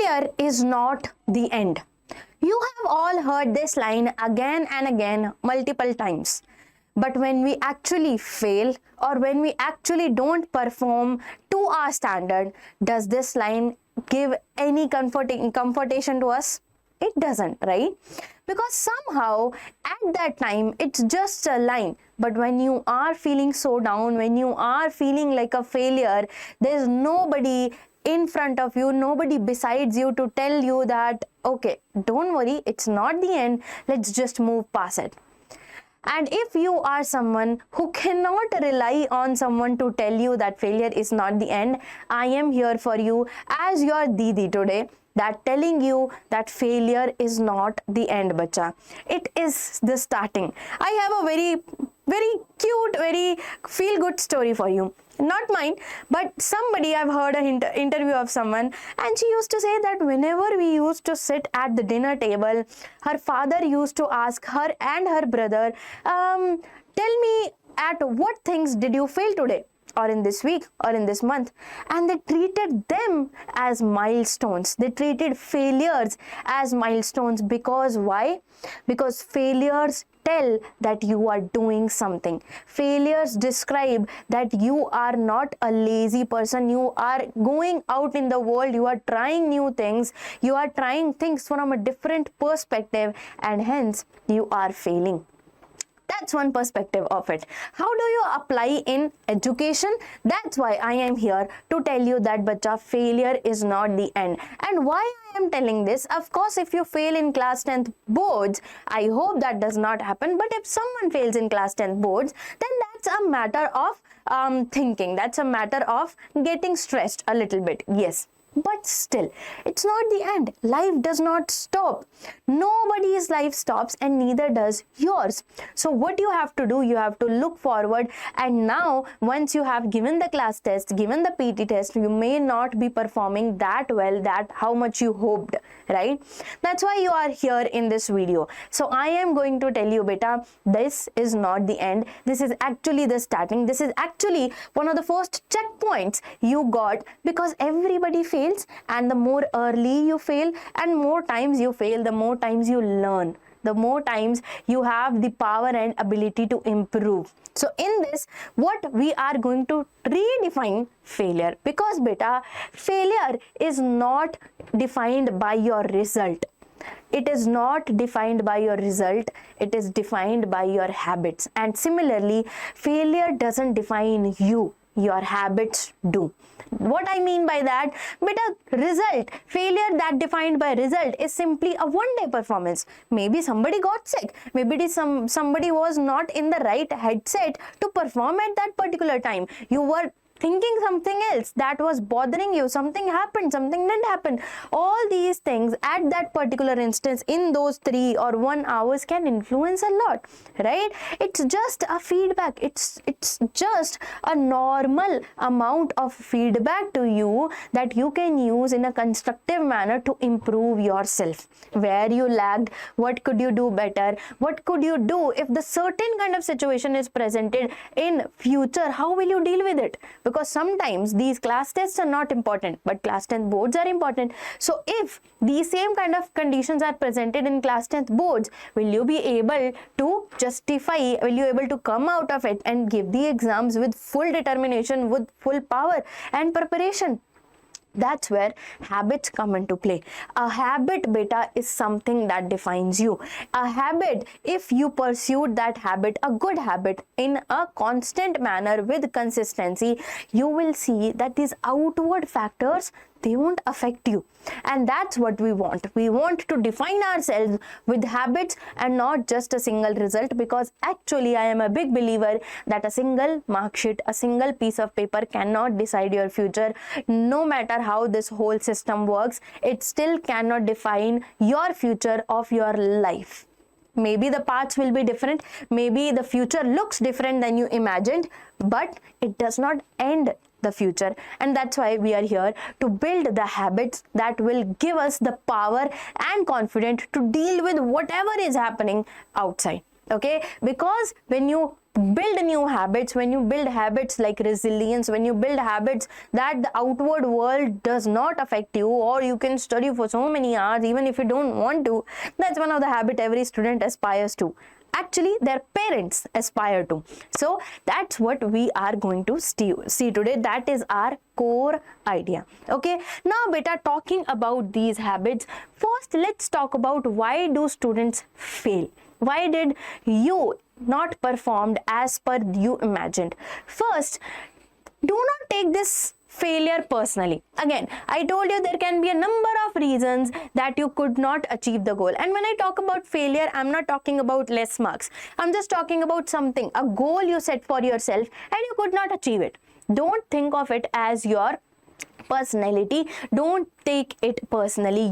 failure is not the end. You have all heard this line again and again, multiple times. But when we actually fail, or when we actually don't perform to our standard, does this line give any comfortation to us? It doesn't, right? Because somehow at that time it's just a line. But when you are feeling so down, when you are feeling like a failure, there's nobody in front of you, nobody besides you to tell you that, okay, don't worry, it's not the end, let's just move past it. And if you are someone who cannot rely on someone to tell you that failure is not the end, I am here for you as your Didi today, that telling you that failure is not the end, bacha. It is the starting. I have a very cute, very feel-good story for you. Not mine, but somebody, I've heard an interview of someone, and she used to say that whenever we used to sit at the dinner table, her father used to ask her and her brother, tell me, at what things did you fail today, or in this week, or in this month? And they treated them as milestones. They treated failures as milestones. Because why? Because failures tell that you are doing something. Failures describe that you are not a lazy person. You are going out in the world, you are trying new things, you are trying things from a different perspective, and hence you are failing. That's one perspective of it. How do you apply in education? That's why I am here to tell you that, bacha, failure is not the end. And why I am telling this, of course, if you fail in class 10th boards, I hope that does not happen. But if someone fails in class 10th boards, then that's a matter of thinking. That's a matter of getting stressed a little bit. Yes. But still, it's not the end. Life does not stop. Nobody's life stops, and neither does yours. So what you have to do, you have to look forward. And now, once you have given the class test, given the PT test, you may not be performing that well, that how much you hoped, right? That's why you are here in this video. So I am going to tell you, beta, this is not the end. This is actually the starting. This is actually one of the first checkpoints you got, because everybody fails, and the more early you fail and more times you fail, the more times you learn, the more times you have the power and ability to improve. So in this, what we are going to redefine failure, because beta, failure is not defined by your result. It is not defined by your result, it is defined by your habits. And similarly, failure doesn't define you, your habits do. What I mean by that, beta, result, failure that defined by result is simply a one-day performance. Maybe somebody got sick, maybe somebody was not in the right headset to perform at that particular time. You were thinking something else that was bothering you, something happened, something didn't happen. All these things at that particular instance in those 3 or 1 hours can influence a lot, right? It's just a feedback. It's just a normal amount of feedback to you that you can use in a constructive manner to improve yourself. Where you lagged, what could you do better? What could you do if the certain kind of situation is presented in future? How will you deal with it? Because sometimes these class tests are not important, but class 10th boards are important. So if these same kind of conditions are presented in class 10th boards, will you be able to justify, will you able to come out of it and give the exams with full determination, with full power and preparation? That's where habits come into play. A habit, beta, is something that defines you. A habit, if you pursued that habit, a good habit, in a constant manner with consistency, you will see that these outward factors, they won't affect you. And that's what we want. We want to define ourselves with habits and not just a single result, because actually I am a big believer that a single mark sheet, a single piece of paper cannot decide your future. No matter how this whole system works, it still cannot define your future of your life. Maybe the paths will be different, maybe the future looks different than you imagined, but it does not end the future. And that's why we are here to build the habits that will give us the power and confidence to deal with whatever is happening outside. Okay, because when you build new habits, when you build habits like resilience, when you build habits that the outward world does not affect you, or you can study for so many hours even if you don't want to, that's one of the habit every student aspires to. Actually, their parents aspire to. So that's what we are going to see today. That is our core idea. Okay, now beta, talking about these habits, first let's talk about why do students fail. Why did you not performed as per you imagined? First, do not take this failure personally. Again, I told you there can be a number of reasons that you could not achieve the goal. And when I talk about failure, I'm not talking about less marks. I'm just talking about something, a goal you set for yourself and you could not achieve it. Don't think of it as your personality. Don't take it personally.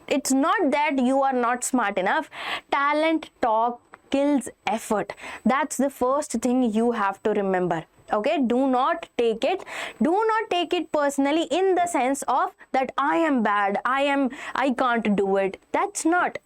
It's not that you are not smart enough. Talent talk kills effort. That's the first thing you have to remember. Okay, do not take it personally in the sense of that I am bad, I can't do it. That's not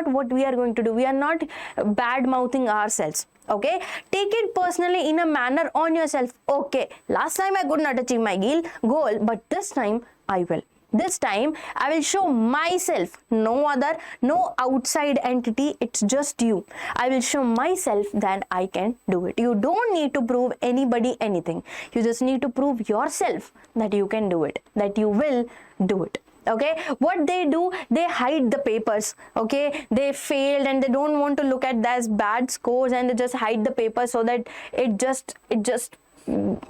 what we are going to do. We are not bad mouthing ourselves. Okay, take it personally in a manner on yourself. Okay, last time I could not achieve my goal, but this time I will. This time I will show myself, no other, no outside entity, it's just you. I will show myself that I can do it. You don't need to prove anybody anything. You just need to prove yourself that you can do it, that you will do it. Okay, what they do, they hide the papers. Okay, they failed and they don't want to look at that as bad scores, and they just hide the paper so that it just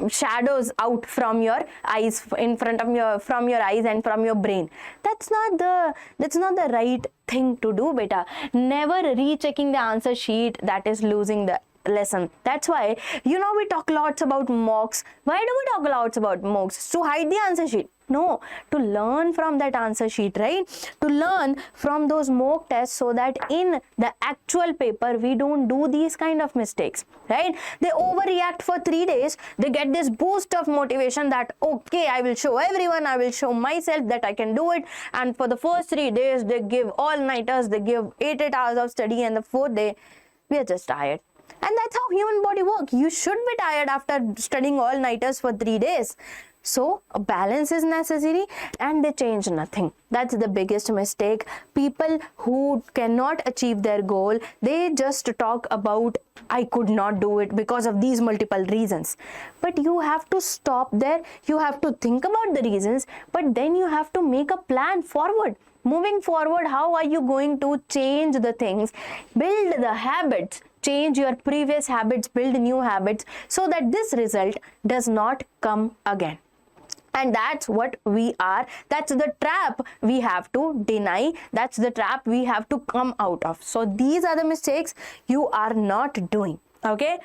shadows out from your eyes, in front of from your eyes and from your brain. That's not the right thing to do, beta. Never rechecking the answer sheet, that is losing the lesson. That's why we talk lots about mocks. Why do we talk lots about mocks? To hide the answer sheet? No, to learn from that answer sheet, right? To learn from those mock tests so that in the actual paper we don't do these kind of mistakes, right? They overreact for 3 days. They get this boost of motivation that okay, I will show everyone, I will show myself that I can do it. And for the first 3 days they give all-nighters, they give 8 hours of study, and the 4th day we are just tired. And that's how human body works. You should be tired after studying all-nighters for 3 days. So a balance is necessary, and they change nothing. That's the biggest mistake. People who cannot achieve their goal, they just talk about I could not do it because of these multiple reasons. But you have to stop there. You have to think about the reasons, but then you have to make a plan forward. Moving forward, how are you going to change the things? Build the habits. Change your previous habits, build new habits so that this result does not come again. And that's what we are. That's the trap we have to deny. That's the trap we have to come out of. So these are the mistakes you are not doing. Okay.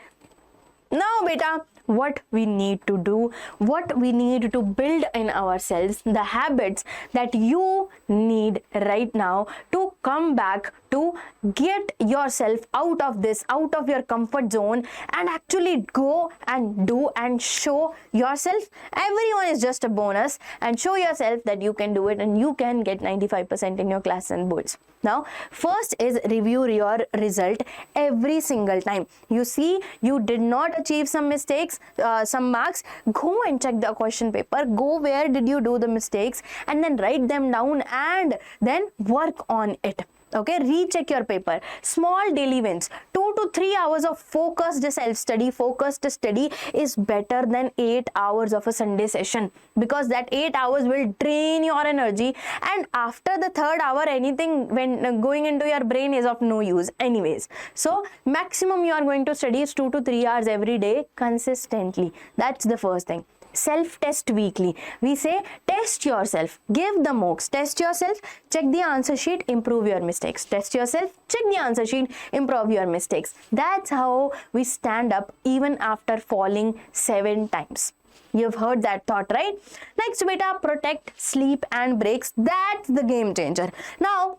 Now, beta, what we need to do, what we need to build in ourselves, the habits that you need right now to come back, to get yourself out of this, out of your comfort zone, and actually go and do and show yourself. Everyone is just a bonus, and show yourself that you can do it and you can get 95% in your class and boards. Now, first is review your result every single time. You see, you did not achieve some mistakes, some marks, go and check the question paper, go where did you do the mistakes, and then write them down and then work on it. Okay, recheck your paper. Small daily wins. 2 to 3 hours of focused self-study, focused study is better than 8 hours of a Sunday session, because that 8 hours will drain your energy, and after the 3rd hour, anything when going into your brain is of no use anyways. So maximum you are going to study is 2 to 3 hours every day consistently. That's the first thing. Self-test weekly. We say test yourself, give the mocks, test yourself, check the answer sheet, improve your mistakes. Test yourself, check the answer sheet, improve your mistakes. That's how we stand up even after falling 7 times. You've heard that thought, right? Next, beta, protect sleep and breaks. That's the game changer. Now,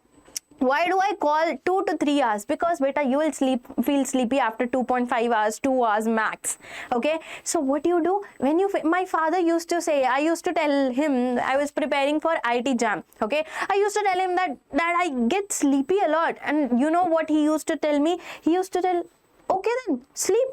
why do I call 2 to 3 hours? Because beta, you will feel sleepy after 2.5 hours, 2 hours max. Okay. So what you do when my father used to say, I used to tell him, I was preparing for IT jam. Okay. I used to tell him that I get sleepy a lot. And you know what he used to tell me? He used to tell, okay then, sleep.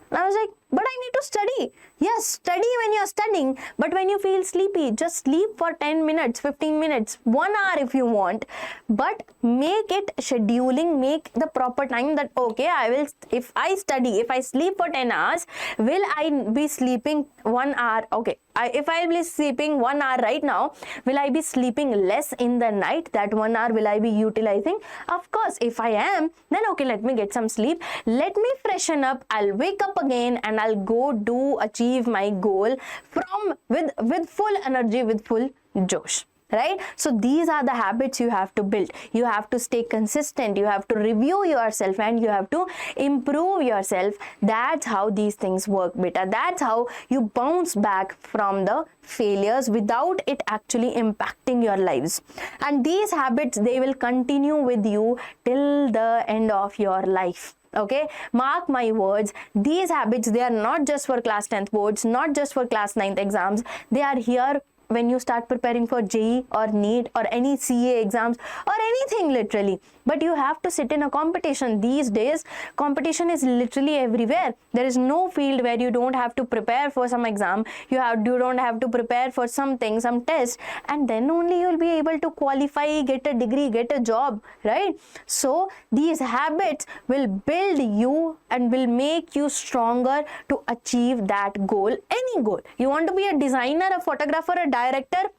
And I was like, but I need to study. Yes, study when you're studying, but when you feel sleepy, just sleep for 10 minutes, 15 minutes, 1 hour if you want. But make it scheduling, make the proper time that, okay, I will, if I study, if I sleep for 10 hours, will I be sleeping 1 hour? Okay, if I will be sleeping 1 hour right now, will I be sleeping less in the night? That 1 hour will I be utilizing? Of course, if I am, then okay, let me get some sleep. Let me freshen up. I'll wake up again and I'll go achieve my goal with full energy, with full josh. Right? So these are the habits you have to build. You have to stay consistent. You have to review yourself and you have to improve yourself. That's how these things work, beta. That's how you bounce back from the failures without it actually impacting your lives. And these habits, they will continue with you till the end of your life. Okay, mark my words, these habits, they are not just for class 10th boards, not just for class 9th exams. They are here when you start preparing for JEE or NEET or any CA exams or anything literally. But you have to sit in a competition. These days, competition is literally everywhere. There is no field where you don't have to prepare for some exam. You don't have to prepare for something, some test, and then only you'll be able to qualify, get a degree, get a job, right? So these habits will build you and will make you stronger to achieve that goal, any goal. You want to be a designer, a photographer, a director,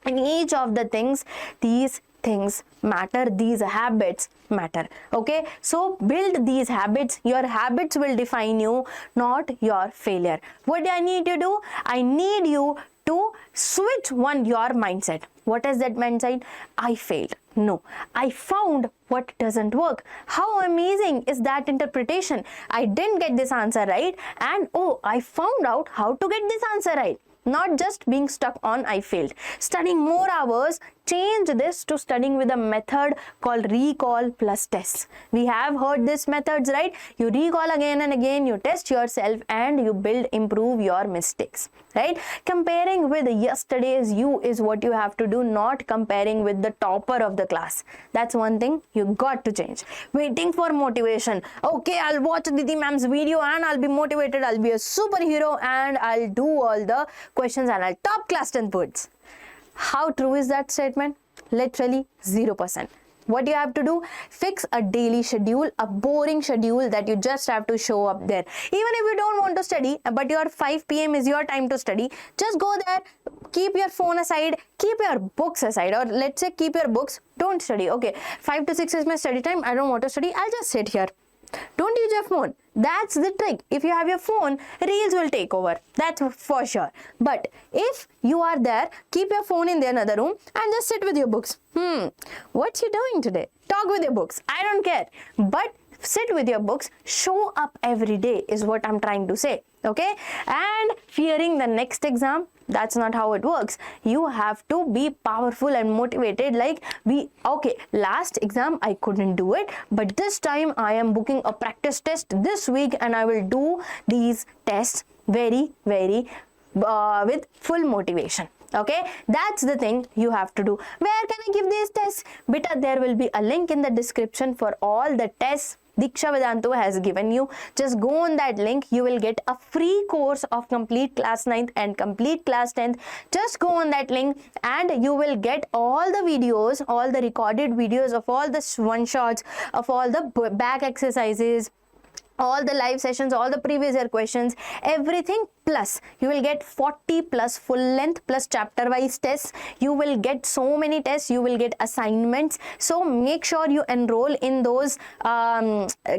in each of the things, these things matter, these habits matter. Okay, so build these habits. Your habits will define you, not your failure. What do I need to do? I need you to switch your mindset. What is that mindset? I failed. No, I found what doesn't work. How amazing is that interpretation? I didn't get this answer right, and oh, I found out how to get this answer right. Not just being stuck on I failed. Studying more hours, change this to studying with a method called recall plus test. We have heard these methods, right? You recall again and again, you test yourself and you improve your mistakes, right? Comparing with yesterday's you is what you have to do, not comparing with the topper of the class. That's one thing you got to change. Waiting for motivation. Okay, I'll watch Aditi Ma'am's video and I'll be motivated. I'll be a superhero and I'll do all the questions and I'll top class 10th boards. How true is that statement? Literally 0%. What you have to do? Fix a daily schedule, a boring schedule that you just have to show up there. Even if you don't want to study, but your 5 p.m. is your time to study, just go there, keep your phone aside, keep your books aside, or let's say keep your books, don't study. Okay, 5 to 6 is my study time, I don't want to study, I'll just sit here. Don't use your phone. That's the trick. If you have your phone, reels will take over. That's for sure. But if you are there, keep your phone in the another room and just sit with your books. What's you doing today? Talk with your books. I don't care. But sit with your books. Show up every day is what I'm trying to say. Okay? And fearing the next exam, that's not how it works. You have to be powerful and motivated. Like last exam I couldn't do it, but this time I am booking a practice test this week and I will do these tests very with full motivation. Okay, that's the thing you have to do. Where can I give these tests? Beta, there will be a link in the description for all the tests Diksha Vedantu has given you. Just go on that link. You will get a free course of complete class 9th and complete class 10th. Just go on that link and you will get all the videos, all the recorded videos of all the one shots, of all the back exercises, all the live sessions, all the previous year questions, everything. Plus you will get 40 plus full length plus chapter wise tests. You will get so many tests, you will get assignments. So make sure you enroll in those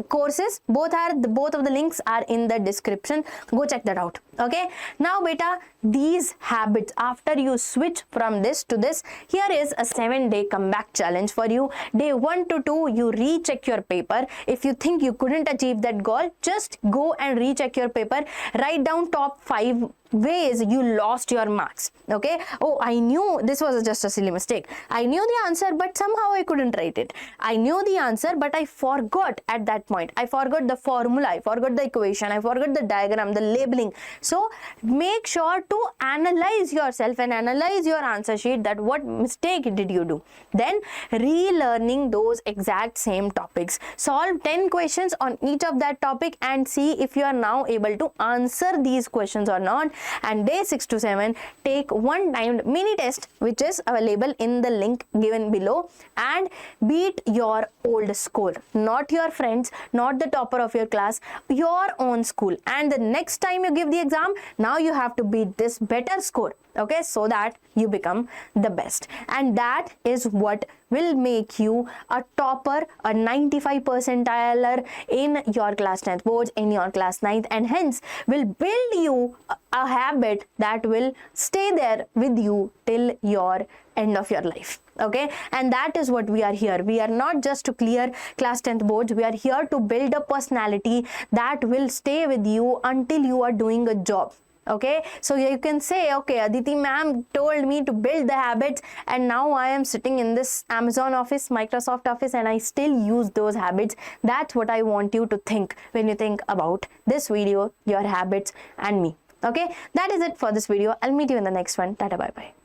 courses. Both of the links are in the description. Go check that out. Okay, now beta, these habits, after you switch from this to this, here is a 7-day comeback challenge for you. Day 1 to 2, you recheck your paper. If you think you couldn't achieve that goal, just go and recheck your paper. Write down top 5 ways you lost your marks. Okay, oh, I knew this was just a silly mistake. I knew the answer, but somehow I couldn't write it. I knew the answer, but I forgot at that point. I forgot the formula, I forgot the equation, I forgot the diagram, the labeling. So make sure to analyze yourself and analyze your answer sheet, that what mistake did you do. Then relearning those exact same topics. Solve 10 questions on each of that topic and see if you are now able to answer these questions or not. And day 6 to 7, take one timed mini test which is available in the link given below, and beat your old score, not your friends, not the topper of your class, your own school. And the next time you give the exam, now you have to beat this better score, okay, so that you become the best. And that is what will make you a topper, a 95 percentiler in your class 10th boards, in your class 9th, and hence will build you a habit that will stay there with you till your end of your life. Okay, and that is what we are here. We are not just to clear class 10th boards, we are here to build a personality that will stay with you until you are doing a job. Okay, so you can say, okay, Aditi Ma'am told me to build the habits, and now I am sitting in this Amazon office, Microsoft office, and I still use those habits. That's what I want you to think when you think about this video, your habits, and me. Okay, that is it for this video. I'll meet you in the next one. Tata, bye bye.